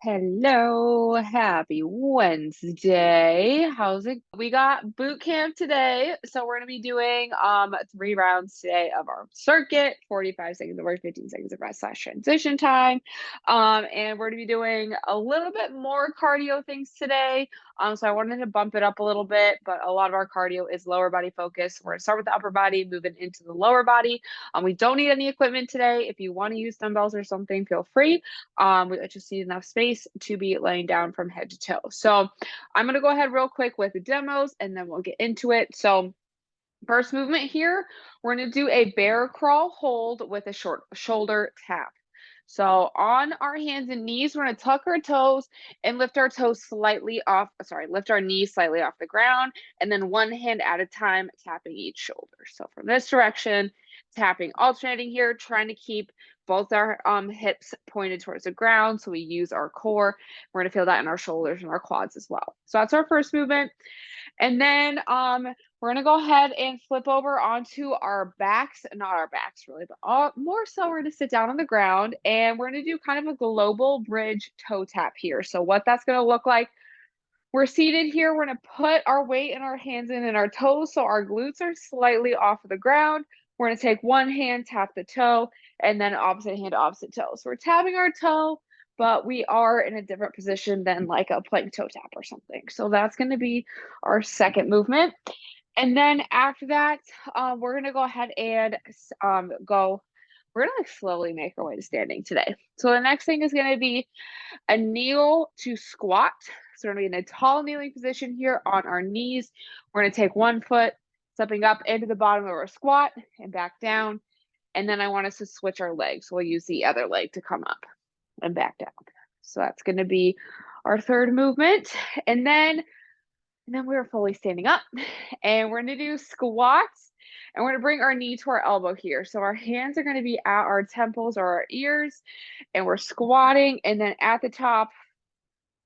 Hello, happy Wednesday. How's it? We got boot camp today. So we're gonna be doing 3 rounds today of our circuit, 45 seconds of work, 15 seconds of rest/transition time. And we're gonna be doing a little bit more cardio things today. So I wanted to bump it up a little bit, but a lot of our cardio is lower body focused. We're gonna start with the upper body, moving into the lower body. We don't need any equipment today. If you want to use dumbbells or something, feel free. We just need enough space to be laying down from head to toe. So I'm going to go ahead real quick with the demos and then we'll get into it. So first movement here, we're going to do a bear crawl hold with a short shoulder tap. So on our hands and knees, we're going to tuck our toes and lift our toes slightly off, lift our knees slightly off the ground, and then one hand at a time, tapping each shoulder. So from this direction, tapping, alternating here, trying to keep both our hips pointed towards the ground. So we use our core. We're going to feel that in our shoulders and our quads as well. So that's our first movement. And then we're going to go ahead and flip over onto our backs, not our backs really, but more so we're going to sit down on the ground and we're going to do kind of a global bridge toe tap here. So what that's going to look like, we're seated here. We're going to put our weight in our hands and our toes so our glutes are slightly off of the ground. We're going to take one hand, tap the toe, and then opposite hand, opposite toe. So we're tapping our toe, but we are in a different position than like a plank toe tap or something. So that's going to be our second movement. And then after that, we're going to go ahead and we're going to like slowly make our way to standing today. So the next thing is going to be a kneel to squat. So we're going to be in a tall kneeling position here on our knees. We're going to take one foot, stepping up into the bottom of our squat and back down. And then I want us to switch our legs. So we'll use the other leg to come up and back down. So that's going to be our third movement. And then we're fully standing up and we're going to do squats. And we're going to bring our knee to our elbow here. So our hands are going to be at our temples or our ears. And we're squatting. And then at the top,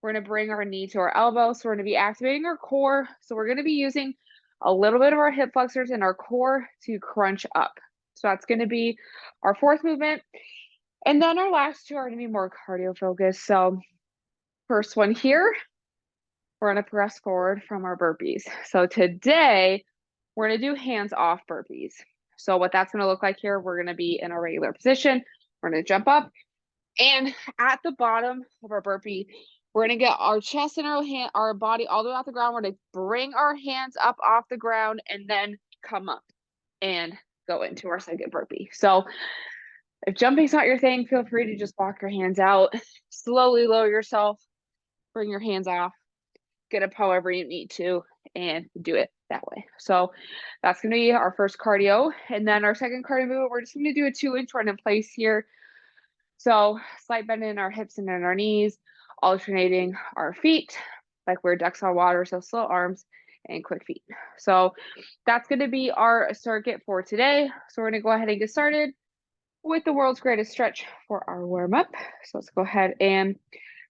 we're going to bring our knee to our elbow. So we're going to be activating our core. So we're going to be using a little bit of our hip flexors and our core to crunch up. So that's going to be our fourth movement. And then our last two are going to be more cardio focused. So first one here, we're going to press forward from our burpees. So today we're going to do hands off burpees. So what that's going to look like here, we're going to be in a regular position. We're going to jump up and at the bottom of our burpee, we're going to get our chest and our body all the way off the ground. We're going to bring our hands up off the ground and then come up and go into our second burpee. So if jumping's not your thing, feel free to just walk your hands out, slowly lower yourself, bring your hands off, get up however you need to, and do it that way. So that's going to be our first cardio. And then our second cardio movement, we're just going to do a 2-inch run in place here. So slight bend in our hips and in our knees, alternating our feet like we're ducks on water, so slow arms and quick feet. So that's going to be our circuit for today. So we're going to go ahead and get started with the world's greatest stretch for our warm-up. So let's go ahead and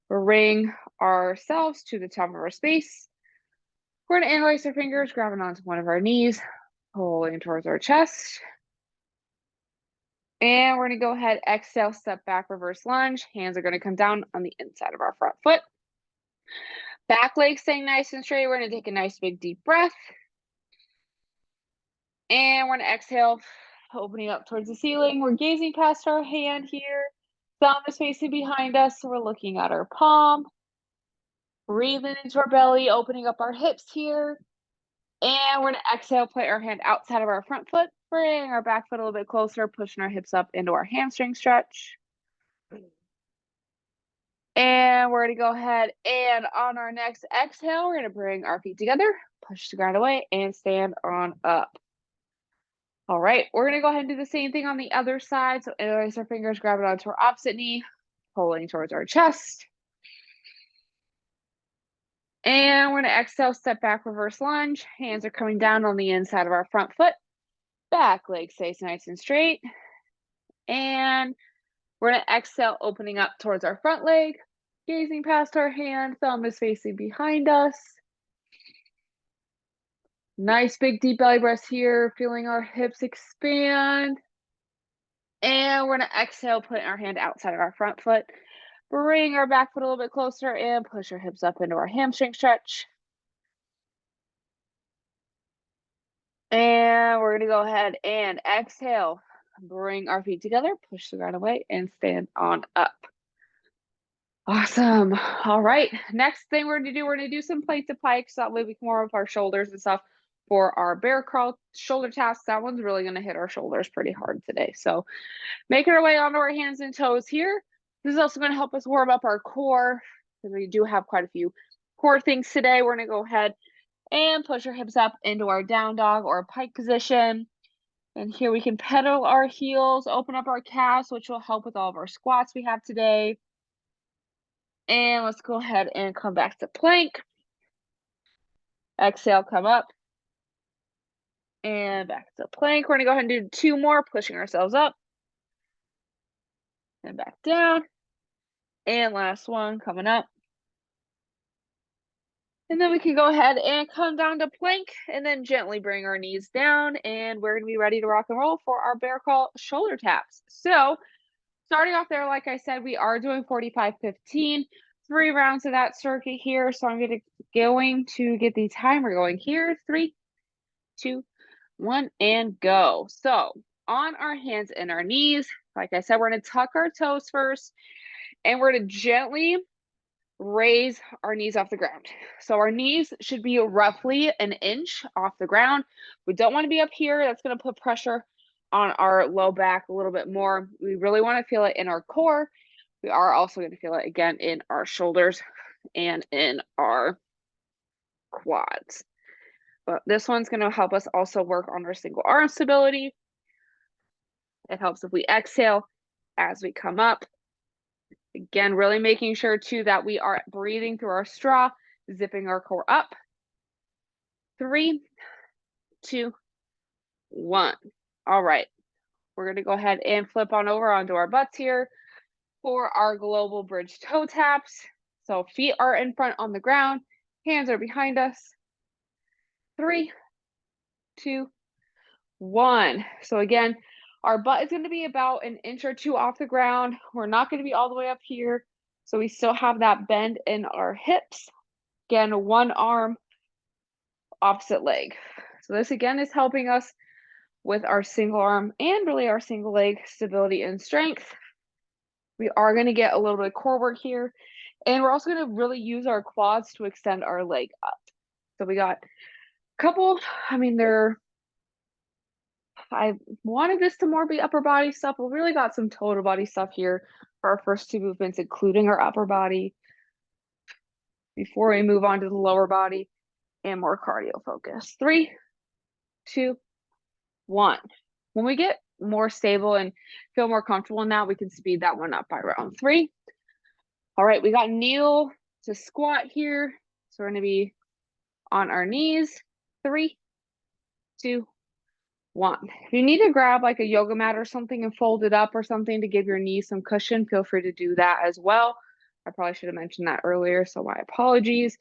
bring ourselves to the top of our space. We're going to interlace our fingers, grabbing onto one of our knees, pulling towards our chest. And we're going to go ahead, exhale, step back, reverse lunge. Hands are going to come down on the inside of our front foot. Back leg staying nice and straight. We're going to take a nice big deep breath. And we're going to exhale, opening up towards the ceiling. We're gazing past our hand here. Thumb is facing behind us, so we're looking at our palm. Breathing into our belly, opening up our hips here. And we're going to exhale, put our hand outside of our front foot. Bring our back foot a little bit closer, pushing our hips up into our hamstring stretch. And we're going to go ahead and on our next exhale, we're going to bring our feet together, push the ground away, and stand on up. All right, we're going to go ahead and do the same thing on the other side. So interlace our fingers, grab it onto our opposite knee, pulling towards our chest. And we're going to exhale, step back, reverse lunge. Hands are coming down on the inside of our front foot. Back leg stays nice and straight. And we're going to exhale, opening up towards our front leg, gazing past our hand, thumb is facing behind us. Nice big deep belly breath here, feeling our hips expand. And we're going to exhale, putting our hand outside of our front foot, Bring our back foot a little bit closer and push our hips up into our hamstring stretch. And we're going to go ahead and exhale. Bring our feet together, push the ground away, and stand on up. Awesome. All right. Next thing we're going to do, we're going to do some plate to pike, so that way we can warm up our shoulders and stuff for our bear crawl shoulder task. That one's really going to hit our shoulders pretty hard today. So making our way onto our hands and toes here. This is also going to help us warm up our core, because we do have quite a few core things today. We're going to go ahead and push our hips up into our down dog or pike position. And here we can pedal our heels, open up our calves, which will help with all of our squats we have today. And let's go ahead and come back to plank. Exhale, come up. And back to plank. We're going to go ahead and do 2 more, pushing ourselves up. And back down. And last one, coming up. And then we can go ahead and come down to plank and then gently bring our knees down. And we're going to be ready to rock and roll for our bear crawl shoulder taps. So starting off there, like I said, we are doing 45-15, 3 rounds of that circuit here. So I'm going to get the timer going here. 3, 2, 1, and go. So on our hands and our knees, like I said, we're going to tuck our toes first, and we're going to gently raise our knees off the ground. So our knees should be roughly 1 inch off the ground. We don't want to be up here. That's going to put pressure on our low back a little bit more. We really want to feel it in our core. We are also going to feel it again in our shoulders and in our quads. But this one's going to help us also work on our single arm stability. It helps if we exhale as we come up. Again, really making sure too that we are breathing through our straw, zipping our core up. 3, 2, 1. All right. We're going to go ahead and flip on over onto our butts here for our global bridge toe taps. So feet are in front on the ground, hands are behind us. 3, 2, 1. So again, our butt is going to be about 1 inch or 2 off the ground. We're not going to be all the way up here. So we still have that bend in our hips. Again, one arm, opposite leg. So this again is helping us with our single arm and really our single leg stability and strength. We are going to get a little bit of core work here. And we're also going to really use our quads to extend our leg up. So we got a couple, I wanted this to more be upper body stuff, but we really got some total body stuff here for our first 2 movements, including our upper body, before we move on to the lower body and more cardio focus. 3, 2, 1. When we get more stable and feel more comfortable in that, we can speed that one up by round 3. All right, we got kneel to squat here. So we're going to be on our knees. 3, 2, 1. If you need to grab like a yoga mat or something and fold it up or something to give your knees some cushion, feel free to do that as well. I probably should have mentioned that earlier, so my apologies.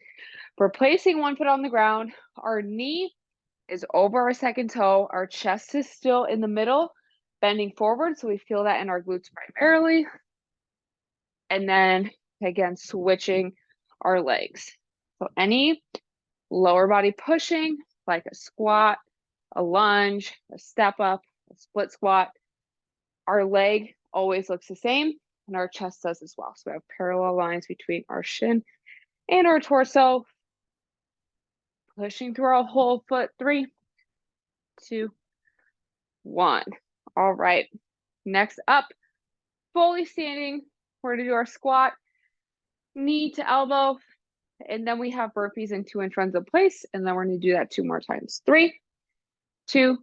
We're placing one foot on the ground. Our knee is over our second toe. Our chest is still in the middle, bending forward, so we feel that in our glutes primarily. And then, again, switching our legs. So any lower body pushing, like a squat, a lunge, a step up, a split squat, our leg always looks the same, and our chest does as well. So we have parallel lines between our shin and our torso, pushing through our whole foot. 3, 2, 1. All right. Next up, fully standing. We're going to do our squat, knee to elbow, and then we have burpees in 2-inch runs in place, and then we're going to do that 2 more times. 3, 2,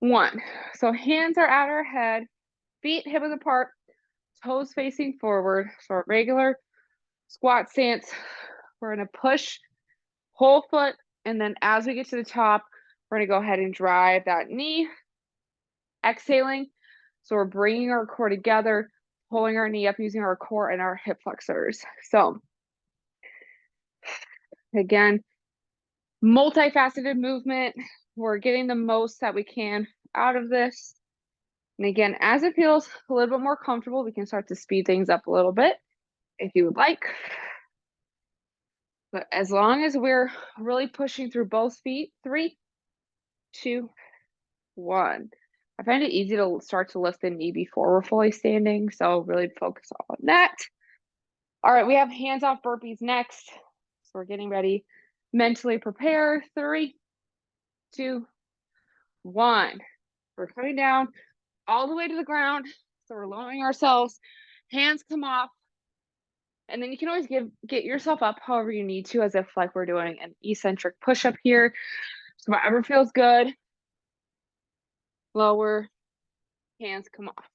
1. So hands are at our head, feet hip width apart, toes facing forward. So a regular squat stance. We're going to push whole foot, and then as we get to the top, we're going to go ahead and drive that knee. Exhaling. So we're bringing our core together, pulling our knee up using our core and our hip flexors. So again, multifaceted movement. We're getting the most that we can out of this. And again, as it feels a little bit more comfortable, we can start to speed things up a little bit. if you would like. But as long as we're really pushing through both feet, 3, 2, 1. I find it easy to start to lift the knee before we're fully standing, so really focus on that. All right, we have hands off burpees next. So we're getting ready. Mentally prepare. 3, 2, 1. We're coming down all the way to the ground. So we're lowering ourselves. Hands come off. And then you can always get yourself up however you need to, as if like we're doing an eccentric push-up here. So whatever feels good. Lower, hands come off.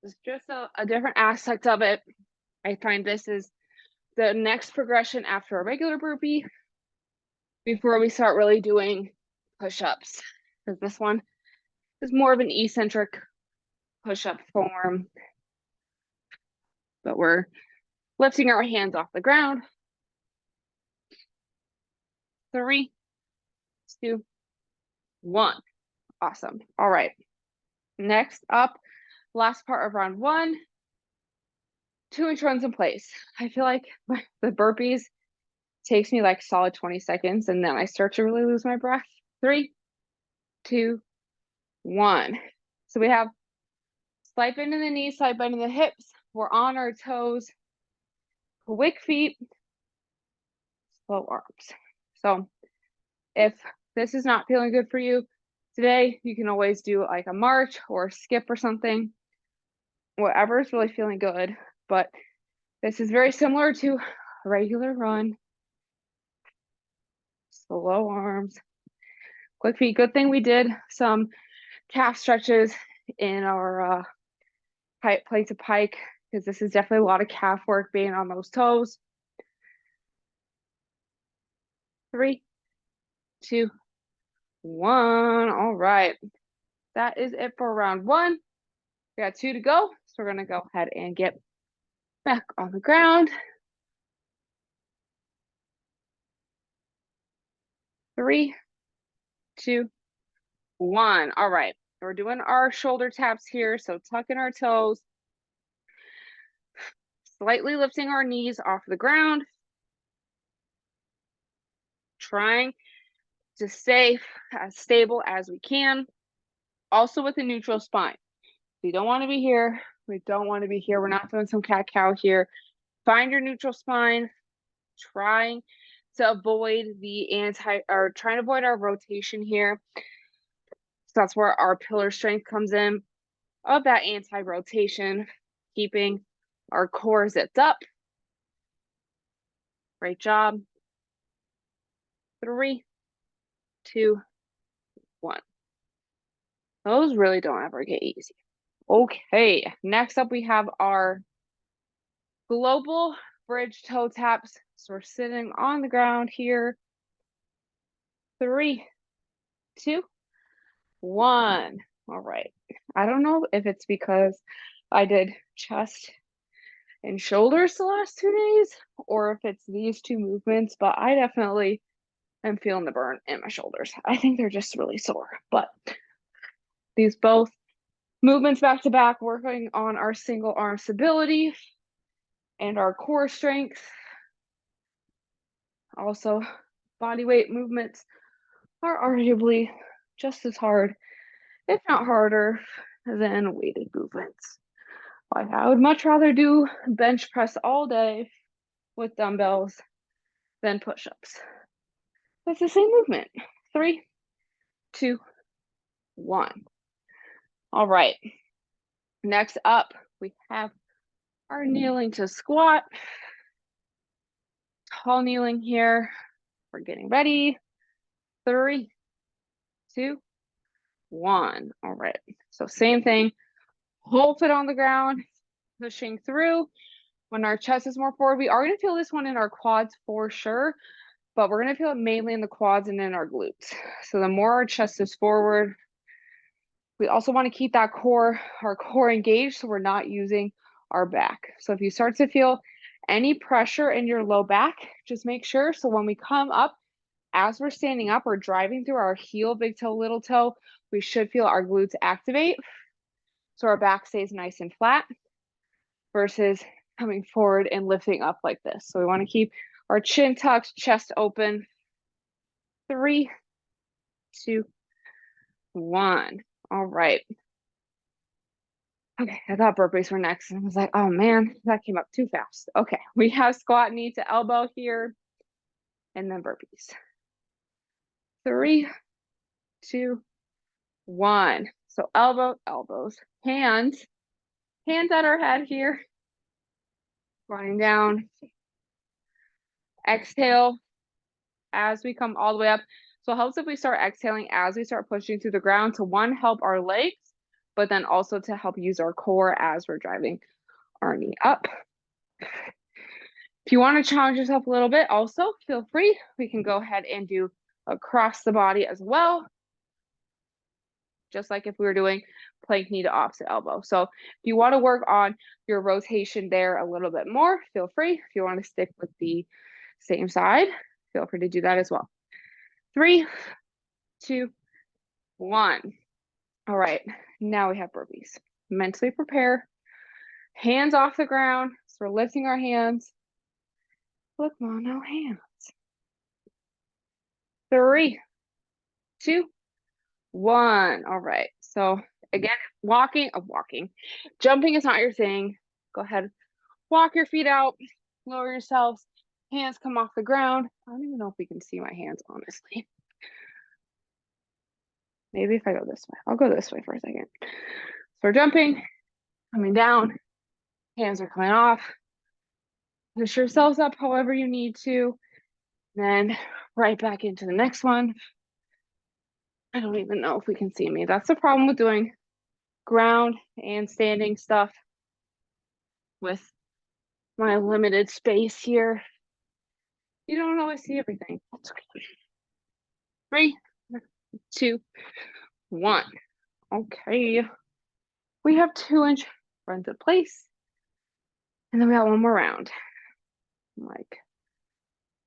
It's just a different aspect of it. I find this is the next progression after a regular burpee before we start really doing push-ups. Because this one is more of an eccentric push-up form. But we're lifting our hands off the ground. 3, 2, 1. Awesome. All right. Next up, last part of round 1, 2-inch runs in place. I feel like the burpees takes me like solid 20 seconds, and then I start to really lose my breath. 3, 2, 1. So we have slight bend in the knees, slight bend in the hips. We're on our toes. Quick feet, slow arms. So if this is not feeling good for you today, you can always do like a march or a skip or something. Whatever is really feeling good. But this is very similar to a regular run. Slow arms, quick feet. Good thing we did some calf stretches in our plate to pike, because this is definitely a lot of calf work being on those toes. 3, 2, 1. All right. That is it for round 1. We got 2 to go. So we're going to go ahead and get back on the ground. 3, 2, 1. All right. We're doing our shoulder taps here. So tucking our toes, slightly lifting our knees off the ground, trying to stay as stable as we can, also with a neutral spine. We don't want to be here. We don't want to be here. We're not doing some cat-cow here. Find your neutral spine, trying to avoid trying to avoid our rotation here. So that's where our pillar strength comes in, of that anti-rotation, keeping our core zipped up. Great job. 3, 2, 1. Those really don't ever get easy. Okay, next up we have our global bridge toe taps. So we're sitting on the ground here. 3, 2, 1. All right. I don't know if it's because I did chest and shoulders the last 2 days, or if it's these 2 movements, but I definitely am feeling the burn in my shoulders. I think they're just really sore, but these both movements back to back, working on our single arm stability and our core strength. Also, body weight movements are arguably just as hard, if not harder, than weighted movements. Like, I would much rather do bench press all day with dumbbells than push-ups. It's the same movement. 3, 2, 1. All right. Next up, we have our kneeling to squat. Tall kneeling here. We're getting ready. 3, 2, 1. All right. So same thing. Whole foot on the ground, pushing through. When our chest is more forward, we are going to feel this one in our quads for sure, but we're going to feel it mainly in the quads and in our glutes. So the more our chest is forward, we also want to keep that our core engaged, so we're not using our back. So if you start to feel any pressure in your low back, just make sure. So when we come up, as we're standing up, we're driving through our heel, big toe, little toe. We should feel our glutes activate, so our back stays nice and flat, versus coming forward and lifting up like this. So we want to keep our chin tucked, chest open. 3, 2, 1. All right. Okay, I thought burpees were next, and I was like, oh man, that came up too fast. Okay, we have squat knee to elbow here, and then burpees. 3, 2, 1. So elbow, elbows, hands at our head here. Running down. Exhale as we come all the way up. So it helps if we start exhaling as we start pushing through the ground to, one, help our legs, but then also to help use our core as we're driving our knee up. If you want to challenge yourself a little bit, also feel free. We can go ahead and do across the body as well, just like if we were doing plank knee to opposite elbow. So if you want to work on your rotation there a little bit more, feel free. If you want to stick with the same side, feel free to do that as well. 3, 2, 1. All right, now we have burpees. Mentally prepare. Hands off the ground. So we're lifting our hands. Look, Mom, no hands. 3, 2, 1. All right. So again, jumping is not your thing. Go ahead, walk your feet out, lower yourselves. Hands come off the ground. I don't even know if we can see my hands, honestly. Maybe if I go this way. I'll go this way for a second. So we're jumping, coming down. Hands are coming off. Push yourselves up however you need to. Then right back into the next one. I don't even know if we can see me. That's the problem with doing ground and standing stuff with my limited space here. You don't always see everything. That's okay. 3, 2, 1. Okay. We have 2-inch runs in place. And then we got one more round. I'm like,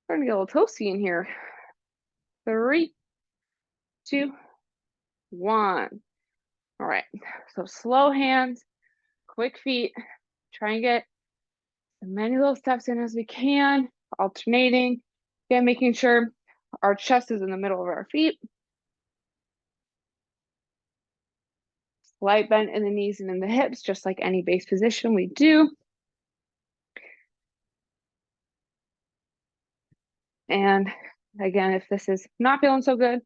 starting to get a little toasty in here. 3, 2, 1. All right. So slow hands, quick feet. Try and get as many little steps in as we can, alternating. Again, making sure our chest is in the middle of our feet. Slight bend in the knees and in the hips, just like any base position we do. And again, if this is not feeling so good,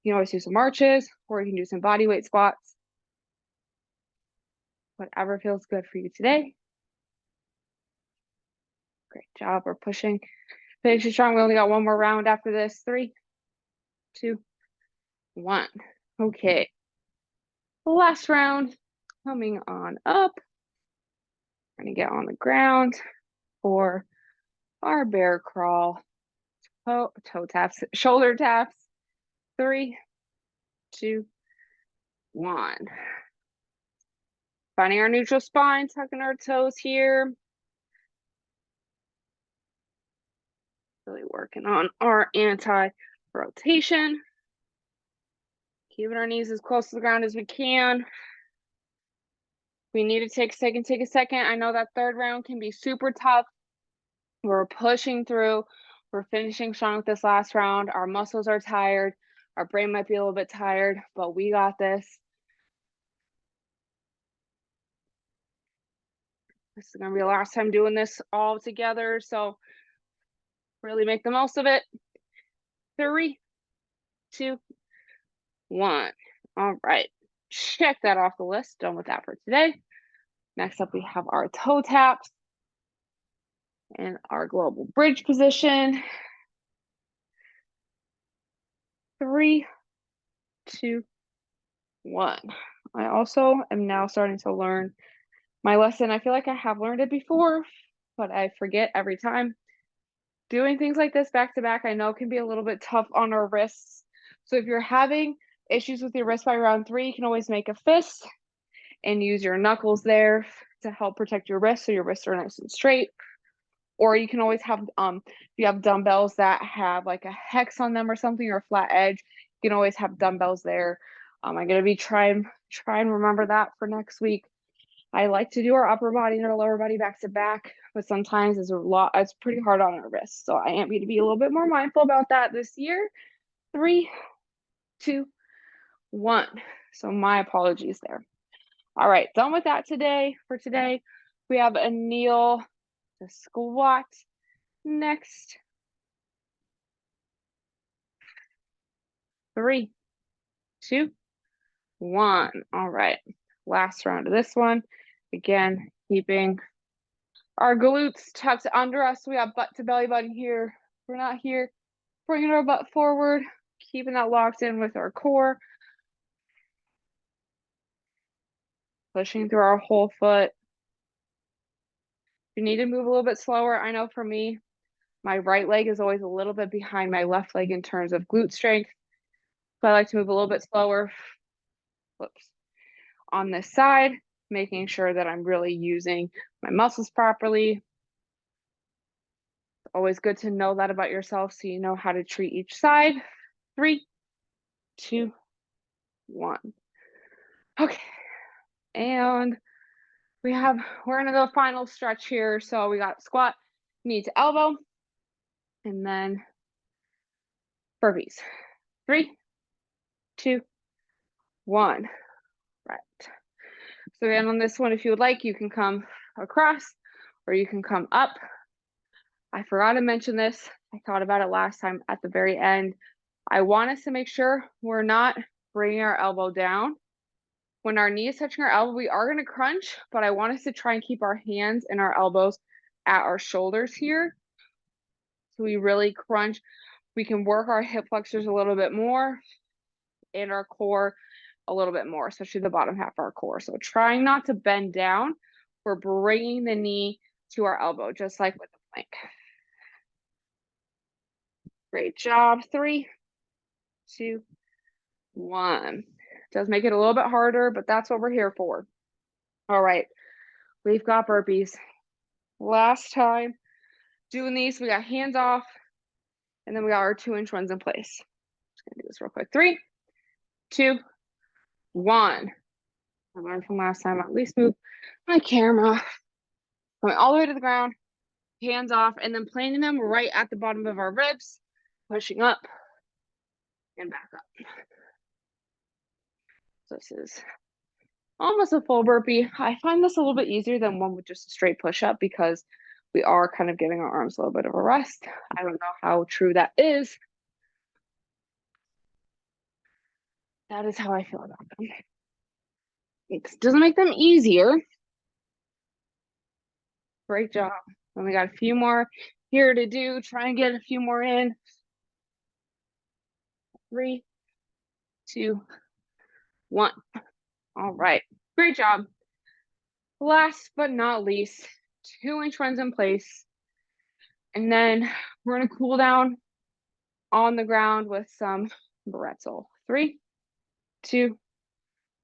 you can always do some marches, or you can do some body weight squats. Whatever feels good for you today. Great job. We're pushing. Finishing strong. We only got one more round after this. 3, 2, 1. Okay. Last round coming on up. We're going to get on the ground for our bear crawl. Toe taps, shoulder taps. 3, 2, 1. Finding our neutral spine, tucking our toes here. Really working on our anti-rotation. Keeping our knees as close to the ground as we can. We need to take a second. I know that third round can be super tough. We're pushing through. We're finishing strong with this last round. Our muscles are tired. Our brain might be a little bit tired, but we got this. This is going to be the last time doing this all together, so really make the most of it. 3, 2, 1. All right. Check that off the list. Done with that for today. Next up, we have our toe taps and our global bridge position. 3, 2, 1. I also am now starting to learn my lesson. I feel like I have learned it before, but I forget every time. Doing things like this back to back, I know can be a little bit tough on our wrists. So if you're having issues with your wrist by round 3, you can always make a fist and use your knuckles there to help protect your wrists so your wrists are nice and straight. Or you can always have, if you have dumbbells that have like a hex on them or something, or a flat edge, you can always have dumbbells there. I'm going to be trying and remember that for next week. I like to do our upper body and our lower body back to back, but sometimes it's pretty hard on our wrists. So I am going to be a little bit more mindful about that this year. 3, 2, 1. So my apologies there. All right, done with that for today. We have a kneel to squat next. 3, 2, 1. All right, last round of this one. Again, keeping our glutes tucked under us. We have butt to belly button here. We're not here. Bringing our butt forward, keeping that locked in with our core. Pushing through our whole foot. If you need to move a little bit slower, I know for me, my right leg is always a little bit behind my left leg in terms of glute strength. So I like to move a little bit slower. Whoops. On this side, making sure that I'm really using my muscles properly. It's always good to know that about yourself so you know how to treat each side. 3, 2, 1. Okay. And we're in the final stretch here. So we got squat, knee to elbow, and then burpees. 3, 2, 1. Right. So again, on this one, if you would like, you can come across or you can come up. I forgot to mention this. I thought about it last time at the very end. I want us to make sure we're not bringing our elbow down. When our knee is touching our elbow, we are going to crunch, but I want us to try and keep our hands and our elbows at our shoulders here. So we really crunch. We can work our hip flexors a little bit more and our core a little bit more, especially the bottom half of our core. So trying not to bend down. We're bringing the knee to our elbow, just like with the plank. Great job. 3, 2, 1. Does make it a little bit harder, but that's what we're here for. All right, we've got burpees. Last time doing these, we got hands off, and then we got our 2-inch runs in place. Just gonna do this real quick. 3, 2, 1. I learned from last time, at least move my camera. Going all the way to the ground, hands off, and then planting them right at the bottom of our ribs, pushing up and back up. So this is almost a full burpee. I find this a little bit easier than one with just a straight push-up because we are kind of giving our arms a little bit of a rest. I don't know how true that is. That is how I feel about them. It doesn't make them easier. Great job. And we got a few more here to do. Try and get a few more in. 3, 2, 1. All right. Great job. Last but not least, 2-inch runs in place. And then we're going to cool down on the ground with some bretzel. 3, 2,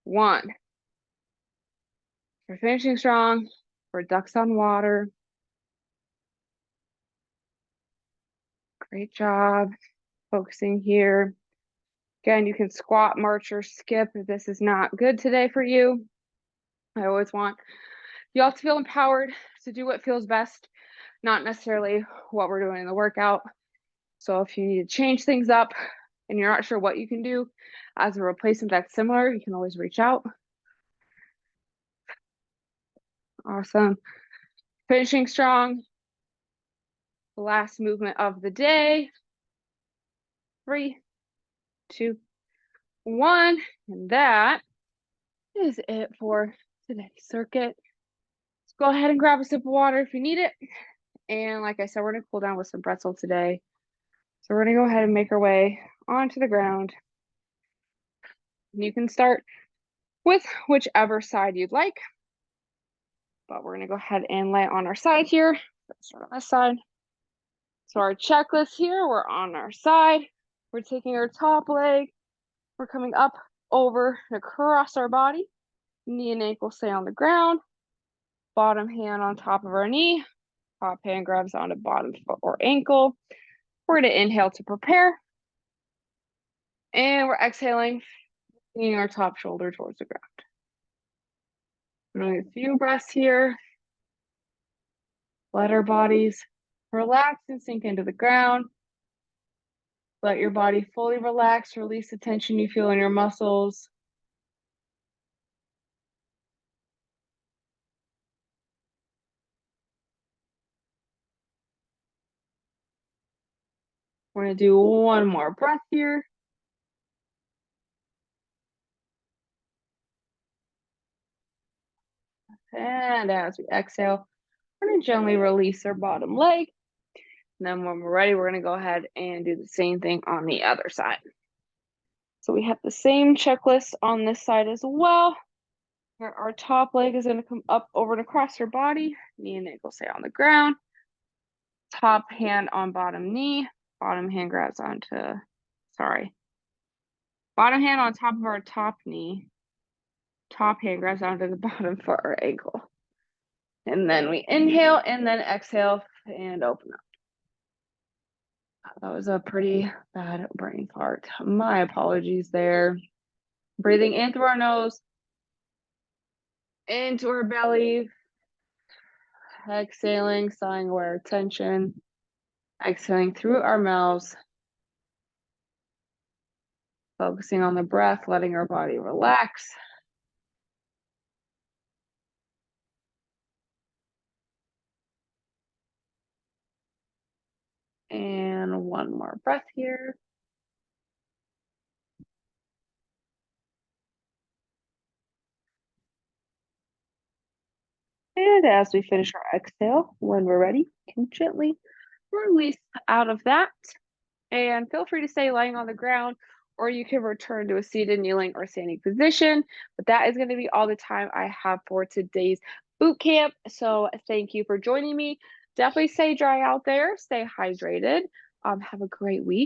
1. We're finishing strong. We're ducks on water. Great job. Focusing here. Again, you can squat, march, or skip if this is not good today for you. I always want you all to feel empowered to do what feels best, not necessarily what we're doing in the workout. So if you need to change things up and you're not sure what you can do as a replacement that's similar, you can always reach out. Awesome. Finishing strong. The last movement of the day. 3, 2, 1. And that is it for today's circuit. Let's go ahead and grab a sip of water if you need it. And like I said, we're going to cool down with some pretzel today. So we're going to go ahead and make our way onto the ground. And you can start with whichever side you'd like. But we're going to go ahead and lay on our side here. Let's start on this side. So our checklist here, we're on our side. We're taking our top leg. We're coming up over and across our body. Knee and ankle stay on the ground. Bottom hand on top of our knee. Top hand grabs onto bottom foot or ankle. We're going to inhale to prepare. And we're exhaling, bringing our top shoulder towards the ground. We're doing a few breaths here. Let our bodies relax and sink into the ground. Let your body fully relax, release the tension you feel in your muscles. We're going to do one more breath here. And as we exhale, we're going to gently release our bottom leg. And then when we're ready, we're going to go ahead and do the same thing on the other side. So we have the same checklist on this side as well. Where our top leg is going to come up over and across your body. Knee and ankle stay on the ground. Top hand on bottom knee. Bottom hand grabs onto, bottom hand on top of our top knee. Top hand grabs onto the bottom foot or ankle. And then we inhale and then exhale and open up. That was a pretty bad brain fart. My apologies there. Breathing in through our nose, into our belly. Exhaling, sighing away our tension. Exhaling through our mouths. Focusing on the breath, letting our body relax. And one more breath here. And as we finish our exhale, when we're ready, you can gently release out of that. And feel free to stay lying on the ground, or you can return to a seated, kneeling, or standing position. But that is going to be all the time I have for today's boot camp. So thank you for joining me. Definitely stay dry out there, stay hydrated. Have a great week.